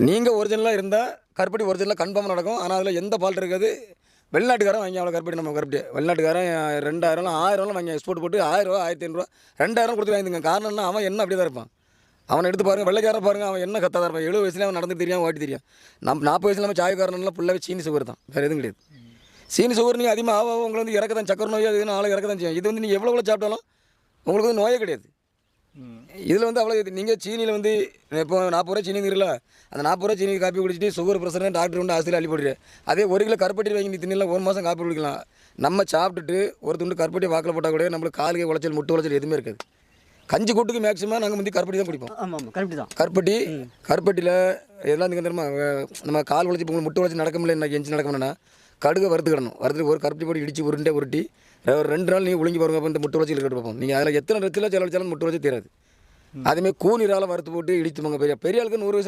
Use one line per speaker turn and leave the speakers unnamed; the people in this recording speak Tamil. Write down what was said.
நீங்கள் ஒரிஜினலாக இருந்தால் கருப்பட்டி ஒரிஜினலாக கன்ஃபார்மாக நடக்கும். ஆனால் அதில் எந்த ஃபால்ட் இருக்காது. வெளிநாட்டுக்காரன் வாங்கி அவ்வளோ கருப்பட்டி நம்ம கருப்பட்டி வெளிநாட்டுக்காரன் 2000 1000 வாங்கி எக்ஸ்போர்ட் போட்டு 1000 1500 2000 கொடுத்து வாங்கிதுங்க. காரணம் என்ன, அவன் என்ன அப்படியே தான் இருப்பான். அவனை எடுத்து பாருங்கள், வெள்ளைக்காரன் பாருங்கள், அவன் என்ன கத்தாக இருப்பான். 70 வயசுல அவன் நடந்து தெரியாமல் ஓட்டி தெரியும். 40 வயசுல நம்ம சாயக்காரன்லாம் ஃபுல்லாகவே சீனி சுகர் தான், வேறு எதுவும் கிடையாது. சீனி சுகர் நீங்கள் அதிகமாக ஆக உங்களை வந்து இறக்க தான், சக்கரை நோய் அதுன்னு ஆளை இறக்க தான் செய்யும். இது வந்து நீங்கள் எவ்வளோ சாப்பிட்டாலும் உங்களுக்கு வந்து நோயே கிடையாது. இதில் வந்து அவ்வளோ நீங்கள் சீனியில் வந்து இப்போ 40 ரூபா சீனி இருல, அந்த 40 ரூபா சீனி காப்பி குடிச்சிட்டு சுகர் ப்ரெஷர் டாக்டர் வந்து ஆசிரியர் அள்ளி போடுறேன். அதே 1 கிலோ கருப்பட்டி வாங்கி நீ தின்னல 1 மாதம் காப்பி குடிக்கலாம். நம்ம சாப்பிட்டுட்டு ஒரு துண்டு கருப்பட்டி வாக்கில் போட்டால் கூட நம்மளுக்கு காலுக்கு உளைச்சல் முட்டு உளைச்சல் எதுவுமே இருக்காது. கஞ்சி கூட்டுக்கு மேக்ஸிமம் நாங்கள் வந்து கருப்பட்டி தான் குடிப்போம்.
ஆமாம், கருப்பட்டி தான்.
கருப்பட்டியில் எல்லாம் நீங்கள் தெரியுமா, நம்ம கால் உழைச்சி இப்போ முட்டு உழைச்சி நடக்க முடியல, எனக்கு எஞ்சி நடக்க முடியலன்னா கடுகை வறுத்துக்கிடணும். வறுத்து ஒரு கருப்பட்டி போட்டு இடித்து உருட்டி ஒரு 2 நாள் நீங்கள் ஒழுங்கி பாருங்க. அப்போ இந்த முட்டு உழைச்சி இருக்கட்டு பார்ப்போம். நீங்கள் அதில் எத்தனை ரெச்சில் செலவழிச்சாலும் முட்டு உழைச்சி தெரியாது. அதேமாதிரி கூனிரால் வறுத்து போட்டு இடித்து போங்க. பெரிய ஆளுக்கு 100 வயசு